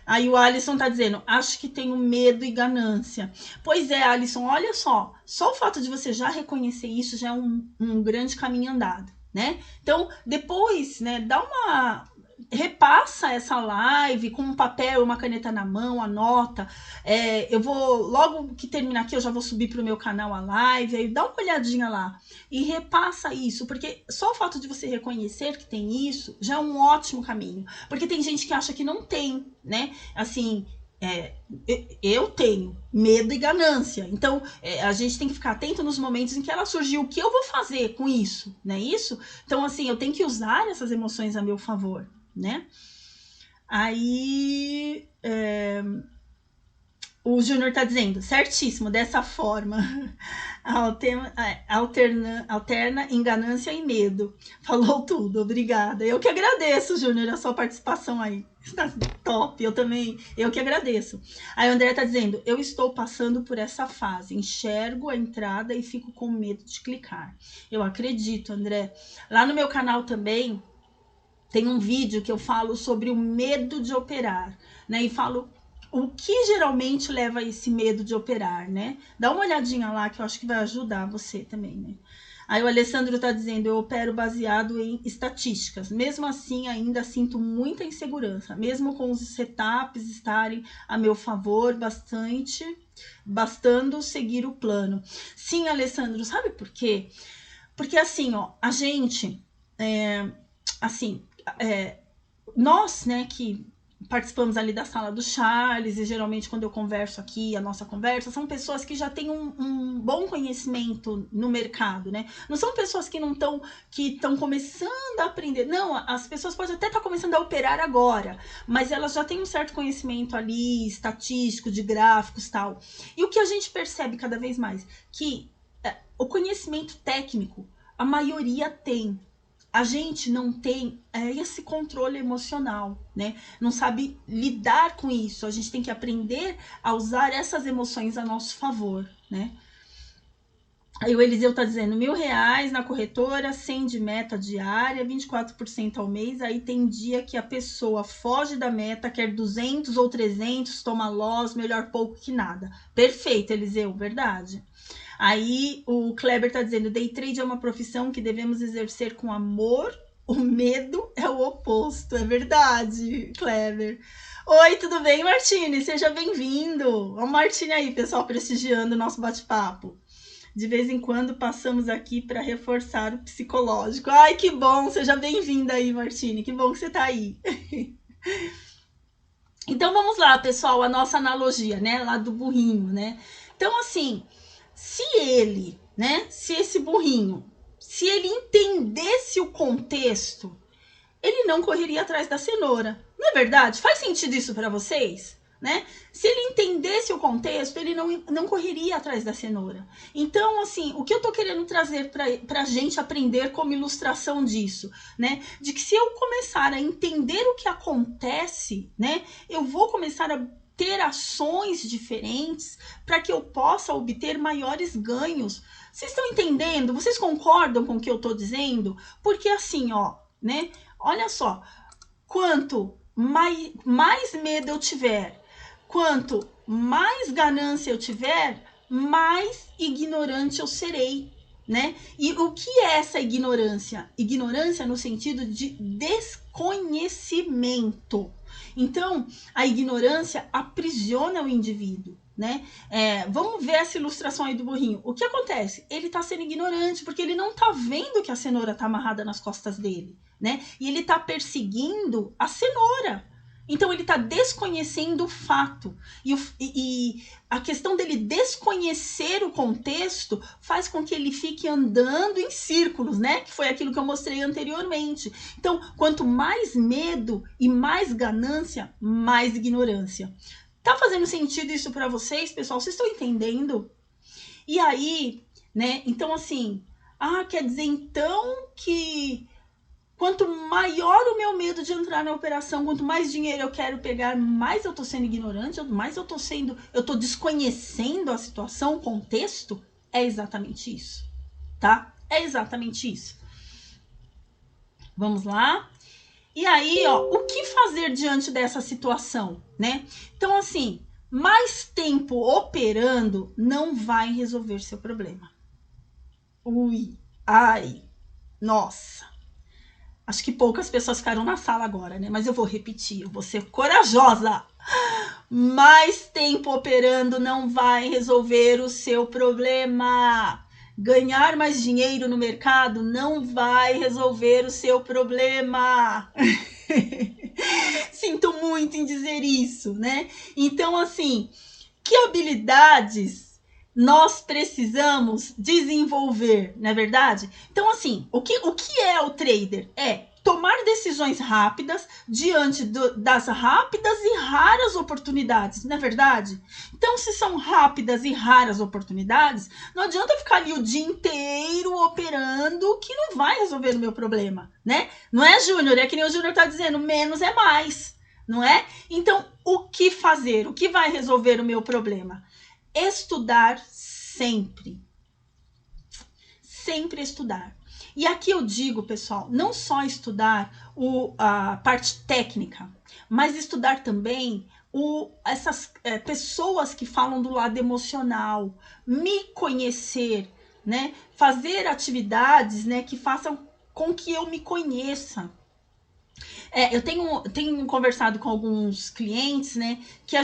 Aí o Alisson tá dizendo, acho que tenho medo e ganância. Pois é, Alisson, olha só o fato de você já reconhecer isso já é um grande caminho andado, né? Então, depois, né, repassa essa live com um papel, uma caneta na mão, anota. Eu vou, logo que terminar aqui, eu já vou subir para o meu canal a live, aí dá uma olhadinha lá e repassa isso, porque só o fato de você reconhecer que tem isso já é um ótimo caminho, porque tem gente que acha que não tem, né? Assim, eu tenho medo e ganância, então a gente tem que ficar atento nos momentos em que ela surgiu, o que eu vou fazer com isso, né? Isso, então assim, eu tenho que usar essas emoções a meu favor, né? Aí o Júnior tá dizendo, certíssimo, dessa forma alterna em ganância e medo. Falou tudo, obrigada. Eu que agradeço, Júnior, a sua participação aí. Está top, eu que agradeço. Aí o André tá dizendo, eu estou passando por essa fase, enxergo a entrada e fico com medo de clicar. Eu acredito, André. Lá no meu canal também, tem um vídeo que eu falo sobre o medo de operar, né? E falo o que geralmente leva a esse medo de operar, né? Dá uma olhadinha lá que eu acho que vai ajudar você também, né? Aí o Alessandro tá dizendo, eu opero baseado em estatísticas. Mesmo assim, ainda sinto muita insegurança. Mesmo com os setups estarem a meu favor bastando seguir o plano. Sim, Alessandro, sabe por quê? Porque assim, ó, a gente, nós, né, que participamos ali da sala do Charles, e geralmente quando eu converso aqui, a nossa conversa, são pessoas que já têm um bom conhecimento no mercado, né? Não são pessoas que estão começando a aprender. Não, as pessoas podem até estar começando a operar agora, mas elas já têm um certo conhecimento ali, estatístico, de gráficos e tal. E o que a gente percebe cada vez mais? Que o conhecimento técnico, a maioria tem. A gente não tem esse controle emocional, né? Não sabe lidar com isso. A gente tem que aprender a usar essas emoções a nosso favor, né? Aí o Eliseu tá dizendo, R$1.000 na corretora, 100 de meta diária, 24% ao mês. Aí tem dia que a pessoa foge da meta, quer 200 ou 300, toma loss, melhor pouco que nada. Perfeito, Eliseu, verdade. Aí o Kleber tá dizendo, day trade é uma profissão que devemos exercer com amor, o medo é o oposto. É verdade, Kleber. Oi, tudo bem, Martine? Seja bem-vindo. Olha o Martine aí, pessoal, prestigiando o nosso bate-papo. De vez em quando passamos aqui para reforçar o psicológico. Ai, que bom, seja bem-vinda aí, Martine, que bom que você tá aí. Então vamos lá, pessoal, a nossa analogia, né, lá do burrinho, né? Então assim, se ele, né, se esse burrinho, se ele entendesse o contexto, ele não correria atrás da cenoura. Não é verdade? Faz sentido isso para vocês? Né? Se ele entendesse o contexto, ele não correria atrás da cenoura. Então, assim, o que eu tô querendo trazer pra gente aprender como ilustração disso, né? De que se eu começar a entender o que acontece, né? Eu vou começar a ter ações diferentes para que eu possa obter maiores ganhos. Vocês estão entendendo? Vocês concordam com o que eu tô dizendo? Porque assim, ó, né? Olha só, quanto mais medo eu tiver, quanto mais ganância eu tiver, mais ignorante eu serei, né? E o que é essa ignorância? Ignorância no sentido de desconhecimento. Então, a ignorância aprisiona o indivíduo, né? Vamos ver essa ilustração aí do burrinho. O que acontece? Ele tá sendo ignorante porque ele não tá vendo que a cenoura tá amarrada nas costas dele, né? E ele tá perseguindo a cenoura. Então ele está desconhecendo o fato. E a questão dele desconhecer o contexto faz com que ele fique andando em círculos, né? Que foi aquilo que eu mostrei anteriormente. Então, quanto mais medo e mais ganância, mais ignorância. Tá fazendo sentido isso para vocês, pessoal? Vocês estão entendendo? E aí, né? Então, assim, quer dizer então que quanto maior o meu medo de entrar na operação, quanto mais dinheiro eu quero pegar, mais eu tô sendo ignorante, mais eu tô desconhecendo a situação, o contexto. É exatamente isso, tá? É exatamente isso. Vamos lá. E aí, ó, o que fazer diante dessa situação, né? Então, assim, mais tempo operando não vai resolver seu problema. Ui, ai, nossa. Acho que poucas pessoas ficaram na sala agora, né? Mas eu vou repetir, eu vou ser corajosa. Mais tempo operando não vai resolver o seu problema. Ganhar mais dinheiro no mercado não vai resolver o seu problema. Sinto muito em dizer isso, né? Então, assim, que habilidades nós precisamos desenvolver, não é verdade? Então, assim, o que é o trader? É tomar decisões rápidas diante das rápidas e raras oportunidades, não é verdade? Então, se são rápidas e raras oportunidades, não adianta ficar ali o dia inteiro operando, que não vai resolver o meu problema, né? Não é, Júnior? É que nem o Júnior tá dizendo, menos é mais, não é? Então, o que fazer? O que vai resolver o meu problema? Estudar sempre. Sempre estudar. E aqui eu digo, pessoal, não só estudar a parte técnica, mas estudar também essas pessoas que falam do lado emocional, me conhecer, né? Fazer atividades, né, que façam com que eu me conheça. Eu tenho conversado com alguns clientes, né, que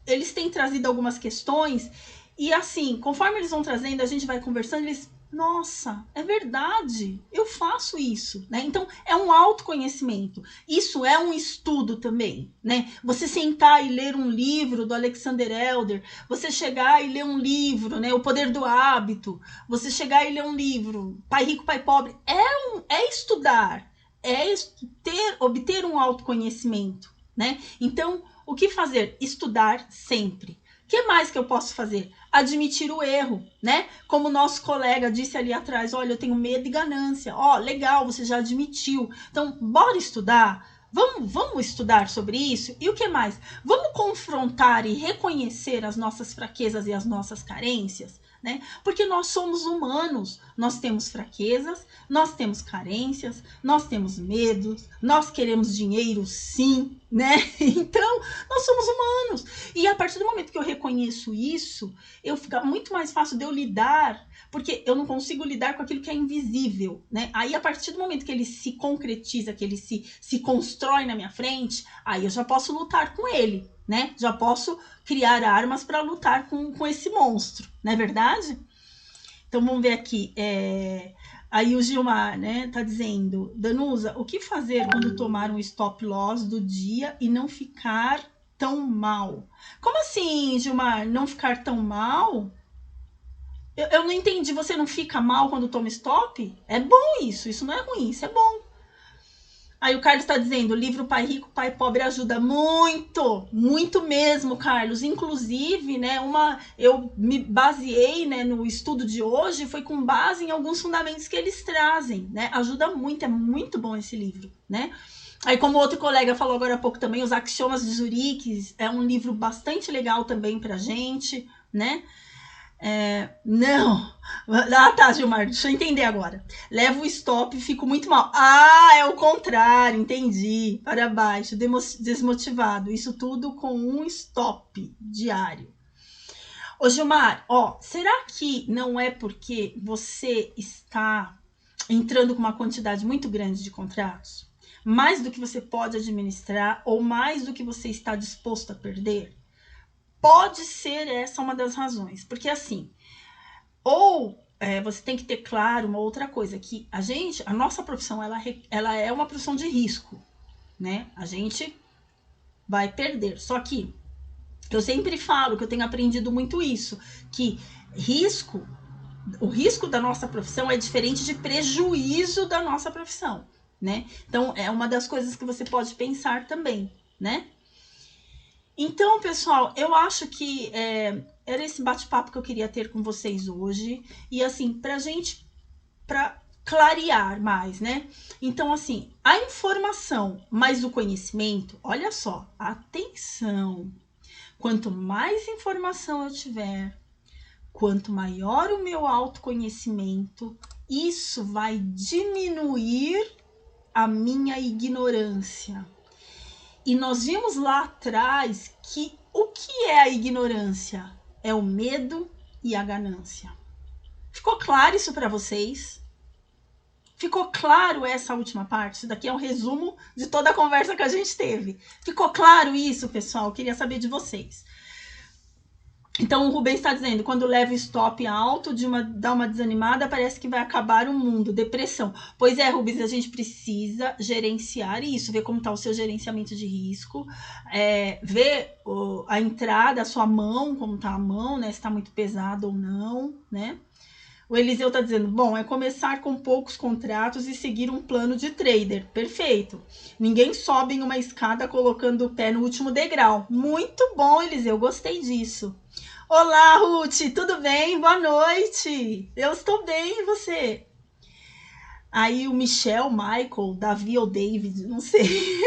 eles têm trazido algumas questões e assim, conforme eles vão trazendo, a gente vai conversando, eles, nossa, é verdade, eu faço isso, né? Então é um autoconhecimento. Isso é um estudo também, né? Você sentar e ler um livro do Alexander Elder, você chegar e ler um livro, né? O Poder do Hábito, você chegar e ler um livro, Pai Rico, Pai Pobre, é estudar, obter um autoconhecimento, né? Então, o que fazer? Estudar sempre. O que mais que eu posso fazer? Admitir o erro, né? Como o nosso colega disse ali atrás, olha, eu tenho medo e ganância. Ó, legal, você já admitiu. Então, bora estudar? Vamos estudar sobre isso? E o que mais? Vamos confrontar e reconhecer as nossas fraquezas e as nossas carências? Né? Porque nós somos humanos, nós temos fraquezas, nós temos carências, nós temos medos, nós queremos dinheiro sim, né? Então, nós somos humanos. E a partir do momento que eu reconheço isso, fica muito mais fácil de eu lidar, porque eu não consigo lidar com aquilo que é invisível, né? Aí, a partir do momento que ele se concretiza, que ele se constrói na minha frente, aí eu já posso lutar com ele, né? Já posso criar armas para lutar com esse monstro, não é verdade? Então vamos ver aqui. Aí o Gilmar, né, tá dizendo, Danusa, o que fazer quando tomar um stop loss do dia e não ficar tão mal? Como assim, Gilmar, não ficar tão mal? Eu não entendi, você não fica mal quando toma stop? É bom isso não é ruim, isso é bom. Aí o Carlos está dizendo, o livro Pai Rico, Pai Pobre ajuda muito, muito mesmo, Carlos. Inclusive, né, eu me baseei, né, no estudo de hoje, foi com base em alguns fundamentos que eles trazem, né? Ajuda muito, é muito bom esse livro, né? Aí, como outro colega falou agora há pouco também, Os Axiomas de Zurique, é um livro bastante legal também pra gente, né? Não. Ah, tá, Gilmar, deixa eu entender agora. Levo o stop e fico muito mal. Ah, é o contrário, entendi. Para baixo, desmotivado. Isso tudo com um stop diário. Ô, Gilmar, será que não é porque você está entrando com uma quantidade muito grande de contratos? Mais do que você pode administrar ou mais do que você está disposto a perder? Pode ser essa uma das razões, porque assim, você tem que ter claro uma outra coisa, que a nossa profissão, ela é uma profissão de risco, né? A gente vai perder, só que eu sempre falo que eu tenho aprendido muito isso, que o risco da nossa profissão é diferente de prejuízo da nossa profissão, né? Então, é uma das coisas que você pode pensar também, né? Então, pessoal, eu acho que era esse bate-papo que eu queria ter com vocês hoje. E assim, para clarear mais, né? Então, assim, a informação mais o conhecimento, olha só, atenção. Quanto mais informação eu tiver, quanto maior o meu autoconhecimento, isso vai diminuir a minha ignorância. E nós vimos lá atrás que o que é a ignorância? É o medo e a ganância. Ficou claro isso para vocês? Ficou claro essa última parte? Isso daqui é um resumo de toda a conversa que a gente teve. Ficou claro isso, pessoal? Eu queria saber de vocês. Então o Rubens está dizendo, quando leva o stop alto, dá uma desanimada, parece que vai acabar o mundo, depressão. Pois é, Rubens, a gente precisa gerenciar isso, ver como está o seu gerenciamento de risco, ver a entrada, a sua mão, como está a mão, né, se está muito pesado ou não, né? O Eliseu está dizendo, bom, é começar com poucos contratos e seguir um plano de trader. Perfeito. Ninguém sobe em uma escada colocando o pé no último degrau. Muito bom, Eliseu, gostei disso. Olá, Ruth, tudo bem? Boa noite. Eu estou bem, e você? Aí o Michael, Davi ou David, não sei.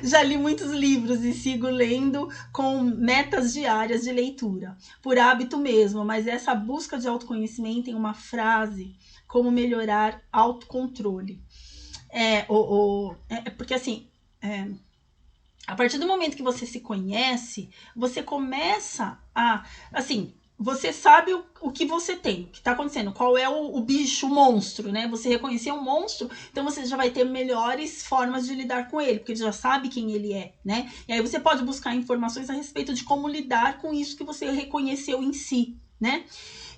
Já li muitos livros e sigo lendo com metas diárias de leitura, por hábito mesmo, mas essa busca de autoconhecimento tem uma frase como melhorar autocontrole. Porque assim, a partir do momento que você se conhece, você começa a, assim, você sabe o que você tem, o que está acontecendo, qual é o bicho, o monstro, né? Você reconhecer um monstro, então você já vai ter melhores formas de lidar com ele, porque já sabe quem ele é, né? E aí você pode buscar informações a respeito de como lidar com isso que você reconheceu em si, né?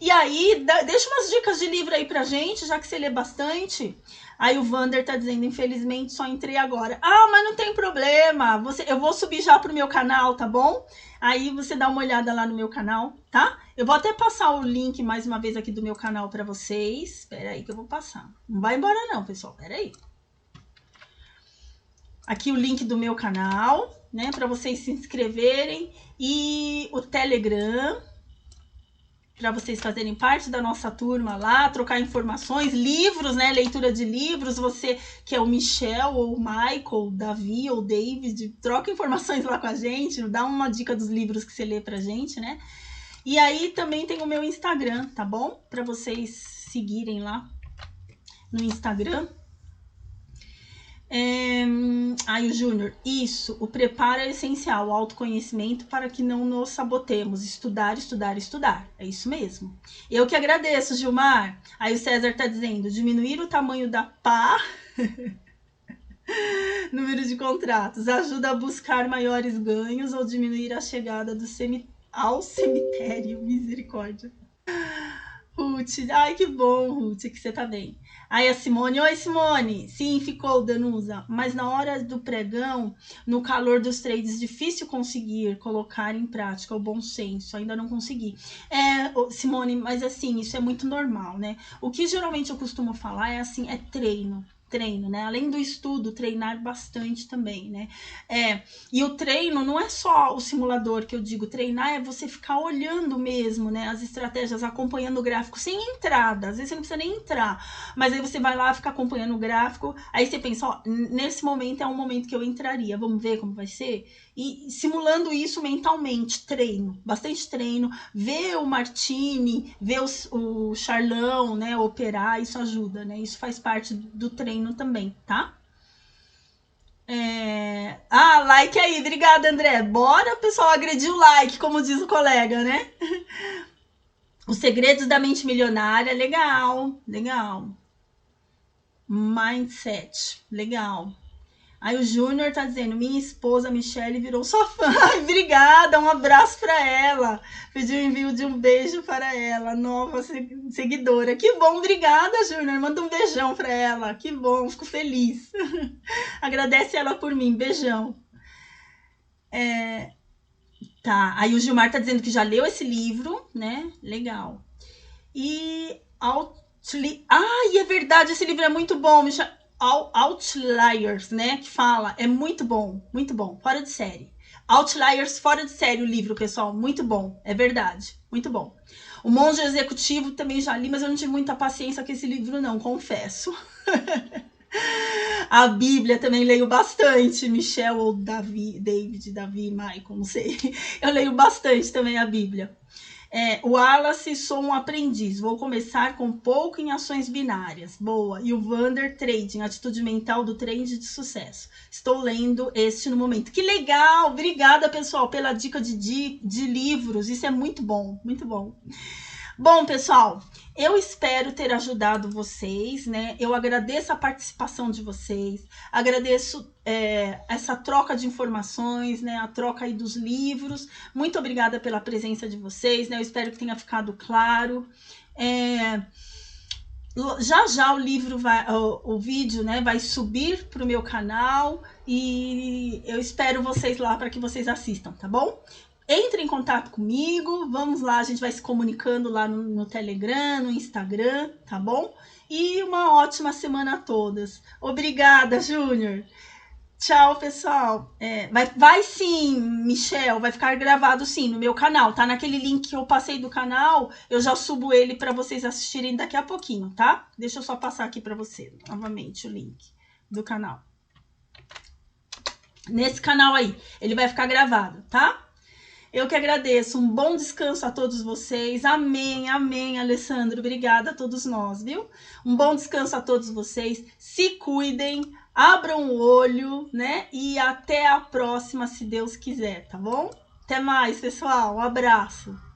E aí, deixa umas dicas de livro aí pra gente, já que você lê bastante. Aí o Vander tá dizendo, infelizmente só entrei agora. Ah, mas não tem problema, eu vou subir já pro meu canal, tá bom? Aí você dá uma olhada lá no meu canal, tá? Eu vou até passar o link mais uma vez aqui do meu canal pra vocês. Espera aí que eu vou passar. Não vai embora não, pessoal, espera aí. Aqui o link do meu canal, né, pra vocês se inscreverem. E o Telegram, para vocês fazerem parte da nossa turma lá, trocar informações, livros, né? Leitura de livros. Você que é o Michel, ou o Michael, o Davi, ou o David, troca informações lá com a gente, dá uma dica dos livros que você lê pra gente, né? E aí também tem o meu Instagram, tá bom? Para vocês seguirem lá no Instagram. Aí o Júnior, isso, o preparo é essencial, o autoconhecimento para que não nos sabotemos, estudar, estudar, estudar, é isso mesmo. Eu que agradeço, Gilmar. Aí o César tá dizendo, diminuir o tamanho da pá, número de contratos, ajuda a buscar maiores ganhos ou diminuir a chegada ao cemitério, misericórdia. Ruth, ai que bom, Ruth, que você tá bem. Aí a Simone, oi Simone, sim, ficou Danusa, mas na hora do pregão, no calor dos trades, difícil conseguir colocar em prática o bom senso, ainda não consegui. Simone, mas assim, isso é muito normal, né? O que geralmente eu costumo falar é assim, é treino, né? Além do estudo, treinar bastante também, né? E o treino não é só o simulador que eu digo, treinar é você ficar olhando mesmo, né? As estratégias, acompanhando o gráfico sem entrada. Às vezes você não precisa nem entrar, mas aí você vai lá, fica acompanhando o gráfico, aí você pensa, ó, nesse momento é um momento que eu entraria, vamos ver como vai ser? E simulando isso mentalmente, treino, bastante treino, ver o Martini, ver o Charlão, né, operar, isso ajuda, né? Isso faz parte do treino também, tá? Like aí, obrigada, André. Bora, pessoal, agredir o like, como diz o colega, né? Os segredos da mente milionária, legal, legal. Mindset, legal. Aí o Júnior tá dizendo, minha esposa Michele virou sua fã. Ai, obrigada, um abraço para ela. Pediu o envio de um beijo para ela, nova seguidora. Que bom, obrigada, Júnior. Manda um beijão para ela. Que bom, fico feliz. Agradece ela por mim, beijão. Tá, aí o Gilmar tá dizendo que já leu esse livro, né? Legal. E é verdade, esse livro é muito bom, Outliers, né, que fala, é muito bom, fora de série. Outliers, fora de série o livro, pessoal, muito bom, é verdade, muito bom. O Monge Executivo também já li, mas eu não tive muita paciência com esse livro não, confesso. A Bíblia também leio bastante, Michel ou David, Michael, não sei. Eu leio bastante também a Bíblia. O Wallace, sou um aprendiz. Vou começar com pouco em ações binárias. Boa. E o Vander, trading, atitude mental do trade de sucesso. Estou lendo este no momento. Que legal! Obrigada, pessoal, pela dica de livros. Isso é muito bom, muito bom. Bom, pessoal, eu espero ter ajudado vocês, né? Eu agradeço a participação de vocês, agradeço essa troca de informações, né? A troca aí dos livros. Muito obrigada pela presença de vocês, né? Eu espero que tenha ficado claro. Já o livro o vídeo, né, vai subir para o meu canal e eu espero vocês lá para que vocês assistam, tá bom? Entre em contato comigo, vamos lá, a gente vai se comunicando lá no Telegram, no Instagram, tá bom? E uma ótima semana a todas. Obrigada, Júnior. Tchau, pessoal. Vai sim, Michel, vai ficar gravado sim no meu canal, tá? Naquele link que eu passei do canal, eu já subo ele para vocês assistirem daqui a pouquinho, tá? Deixa eu só passar aqui para você, novamente, o link do canal. Nesse canal aí, ele vai ficar gravado, tá? Eu que agradeço. Um bom descanso a todos vocês. Amém, amém, Alessandro. Obrigada a todos nós, viu? Um bom descanso a todos vocês. Se cuidem, abram o olho, né? E até a próxima, se Deus quiser, tá bom? Até mais, pessoal. Um abraço.